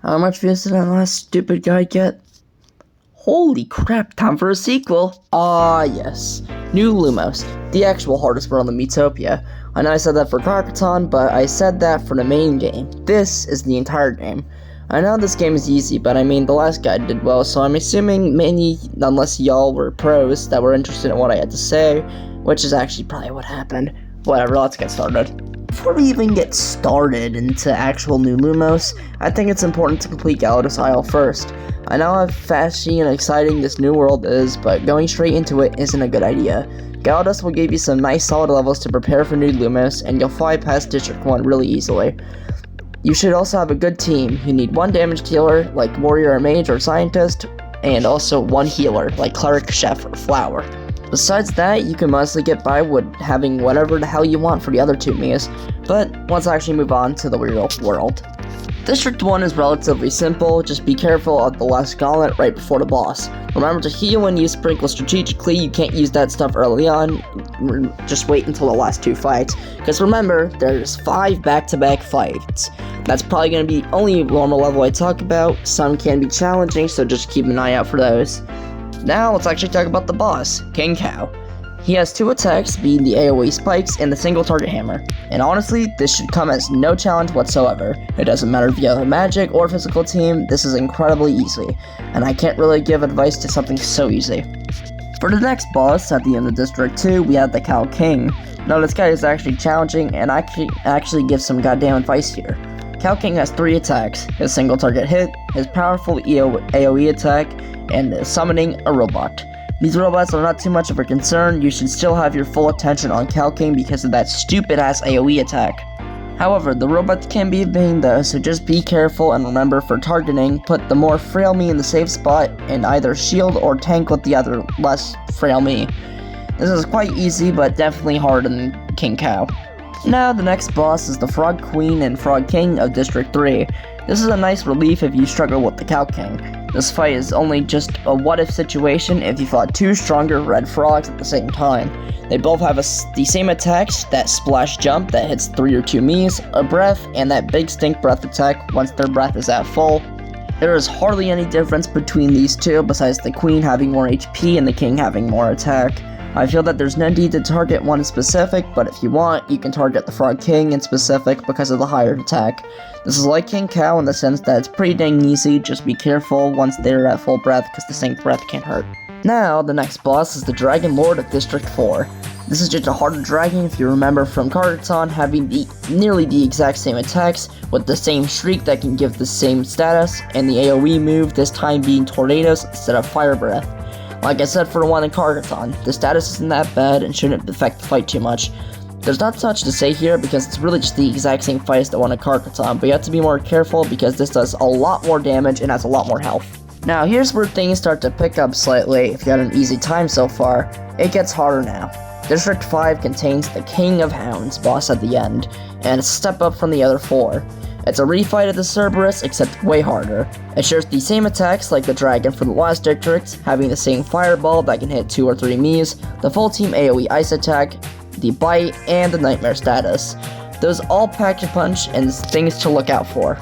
How much views did that last stupid guy get? Holy crap, time for a sequel! Ah, yes. New Lumos, the actual hardest world in Miitopia. I know I said that for Karkaton, but I said that for the main game. This is the entire game. I know this game is easy, but I mean, the last guy did well, so I'm assuming many, unless y'all were pros, that were interested in what I had to say, which is actually probably what happened. Whatever, let's get started. Before we even get started into actual New Lumos, I think it's important to complete Gyarados Isle first. I know how flashy and exciting this new world is, but going straight into it isn't a good idea. Gyarados will give you some nice solid levels to prepare for New Lumos, and you'll fly past District 1 really easily. You should also have a good team. You need one damaged healer, like Warrior or Mage or Scientist, and also one healer, like Cleric, Chef, or Flower. Besides that, you can mostly get by with having whatever the hell you want for the other two Mias, but let's actually move on to the real world. District 1 is relatively simple, just be careful of the last gauntlet right before the boss. Remember to heal and use Sprinkle strategically, you can't use that stuff early on, just wait until the last two fights. Because remember, there's 5 back-to-back fights. That's probably going to be the only normal level I talk about, some can be challenging, so just keep an eye out for those. Now let's actually talk about the boss, King Cow. He has 2 attacks, being the AoE spikes and the single target hammer. And honestly, this should come as no challenge whatsoever. It doesn't matter if you have a magic or physical team, this is incredibly easy. And I can't really give advice to something so easy. For the next boss, at the end of District 2, we have the Cow King. Now this guy is actually challenging, and I can actually give some goddamn advice here. Cow King has 3 attacks, his single target hit, his powerful AoE attack, and summoning a robot. These robots are not too much of a concern, you should still have your full attention on Cow King because of that stupid ass AoE attack. However, the robots can be a pain though, so just be careful and remember for targeting, put the more frail me in the safe spot and either shield or tank with the other less frail me. This is quite easy, but definitely harder than King Cow. Now, the next boss is the Frog Queen and Frog King of District 3. This is a nice relief if you struggle with the Cow King. This fight is only just a what-if situation if you fought 2 stronger red frogs at the same time. They both have the same attacks, that splash jump that hits 3 or 2 Miis, a breath, and that big stink breath attack once their breath is at full. There is hardly any difference between these two besides the Queen having more HP and the King having more attack. I feel that there's no need to target one in specific, but if you want, you can target the Frog King in specific because of the higher attack. This is like King Cow in the sense that it's pretty dang easy, just be careful once they're at full breath because the same breath can hurt. Now, the next boss is the Dragon Lord of District 4. This is just a harder dragon if you remember from Karkaton having nearly the exact same attacks with the same shriek that can give the same status, and the AoE move this time being tornadoes instead of fire breath. Like I said for the one in Karkaton, the status isn't that bad and shouldn't affect the fight too much. There's not much to say here because it's really just the exact same fight as the one in Karkaton, but you have to be more careful because this does a lot more damage and has a lot more health. Now here's where things start to pick up slightly. If you had an easy time so far, it gets harder now. District 5 contains the King of Hounds boss at the end, and it's a step up from the other 4. It's a refight of the Cerberus, except way harder. It shares the same attacks like the dragon from the last district, having the same fireball that can hit 2 or 3 Miis, the full team AoE ice attack, the bite, and the nightmare status. Those all pack a punch and things to look out for.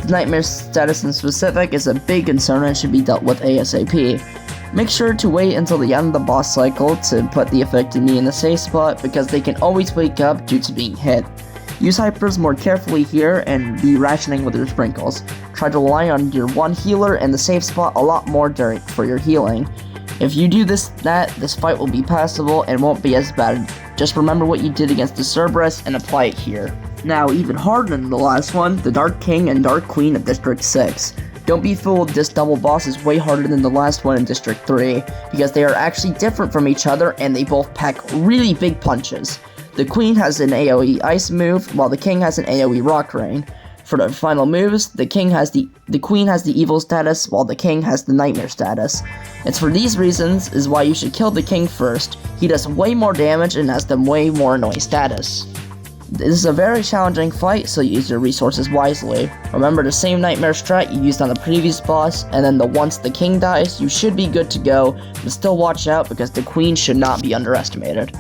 The nightmare status in specific is a big concern and should be dealt with ASAP. Make sure to wait until the end of the boss cycle to put the affected Mii in the safe spot because they can always wake up due to being hit. Use hypers more carefully here and be rationing with your sprinkles. Try to rely on your one healer and the safe spot a lot more for your healing. If you do this fight will be passable and won't be as bad. Just remember what you did against the Cerberus and apply it here. Now, even harder than the last one, the Dark King and Dark Queen of District 6. Don't be fooled, this double boss is way harder than the last one in District 3, because they are actually different from each other and they both pack really big punches. The Queen has an AoE Ice move, while the King has an AoE Rock Rain. For the final moves, the Queen has the Evil status, while the King has the Nightmare status. It's for these reasons is why you should kill the King first. He does way more damage and has the way more annoying status. This is a very challenging fight, so use your resources wisely. Remember the same Nightmare strat you used on the previous boss, and then once the King dies, you should be good to go, but still watch out because the Queen should not be underestimated.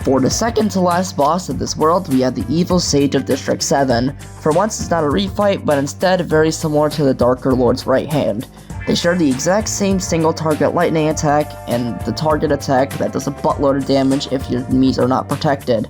For the second to last boss of this world, we have the Evil Sage of District 7. For once, it's not a refight, but instead very similar to the Darker Lord's right hand. They share the exact same single target lightning attack and the target attack that does a buttload of damage if your enemies are not protected.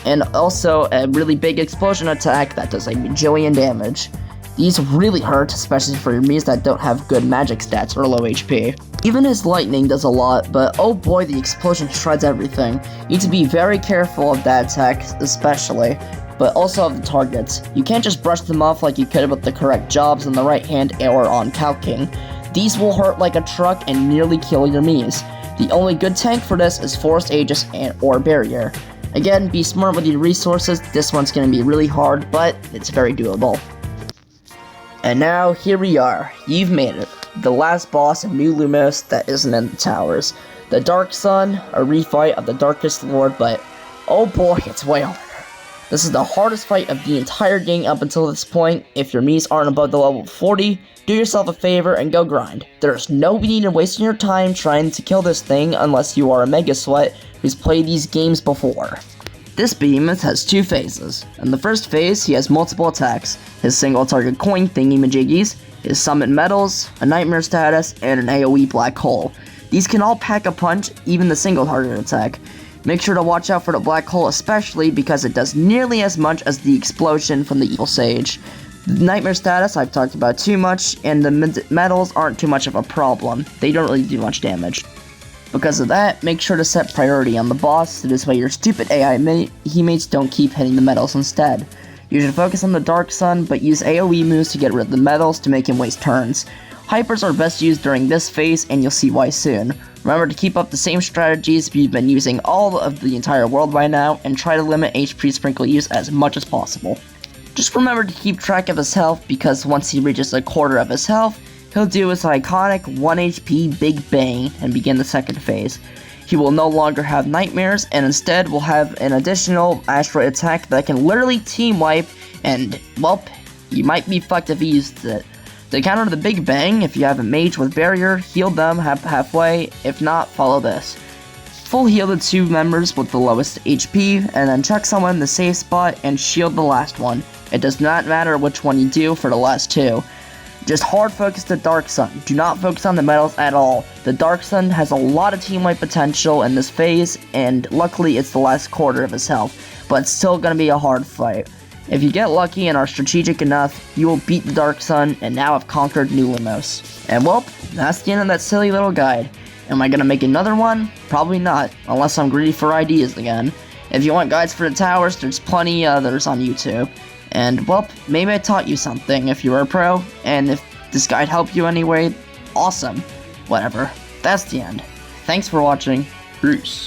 And also a really big explosion attack that does a bajillion damage. These really hurt, especially for enemies that don't have good magic stats or low HP. Even his lightning does a lot, but oh boy, the explosion shreds everything. You need to be very careful of that attack, especially, but also of the targets. You can't just brush them off like you could with the correct jobs in the right hand or on calking. These will hurt like a truck and nearly kill your enemies. The only good tank for this is Forest Aegis or Barrier. Again, be smart with your resources. This one's going to be really hard, but it's very doable. And now, here we are. You've made it. The last boss of New Lumos that isn't in the towers. The Dark Sun, a refight of the Darkest Lord, but oh boy, it's way harder. This is the hardest fight of the entire game up until this point. If your Miis aren't above the level 40, do yourself a favor and go grind. There's no need in wasting your time trying to kill this thing unless you are a Mega Sweat who's played these games before. This behemoth has two phases. In the first phase, he has multiple attacks, his single target coin thingy-majiggies, his summon medals, a nightmare status, and an AoE black hole. These can all pack a punch, even the single target attack. Make sure to watch out for the black hole especially because it does nearly as much as the explosion from the Evil Sage. The nightmare status I've talked about too much, and the medals aren't too much of a problem. They don't really do much damage. Because of that, make sure to set priority on the boss, so this way your stupid AI mates don't keep hitting the medals instead. You should focus on the Dark Sun, but use AoE moves to get rid of the medals to make him waste turns. Hypers are best used during this phase, and you'll see why soon. Remember to keep up the same strategies you've been using all of the entire world by now, and try to limit HP sprinkle use as much as possible. Just remember to keep track of his health, because once he reaches a quarter of his health, he'll do his iconic 1 HP Big Bang and begin the second phase. He will no longer have nightmares and instead will have an additional asteroid attack that can literally team wipe and, well, you might be fucked if he used it. To counter the Big Bang, if you have a mage with barrier, heal them halfway, if not, follow this. Full heal the two members with the lowest HP, and then chuck someone in the safe spot and shield the last one. It does not matter which one you do for the last two. Just hard focus the Dark Sun. Do not focus on the medals at all. The Dark Sun has a lot of team wipe potential in this phase, and luckily it's the last quarter of his health, but it's still gonna be a hard fight. If you get lucky and are strategic enough, you will beat the Dark Sun and now have conquered New Lumos. And well, that's the end of that silly little guide. Am I gonna make another one? Probably not, unless I'm greedy for ideas again. If you want guides for the towers, there's plenty others on YouTube. And, well, maybe I taught you something if you were a pro, and if this guide helped you anyway, awesome. Whatever. That's the end. Thanks for watching. Bruce.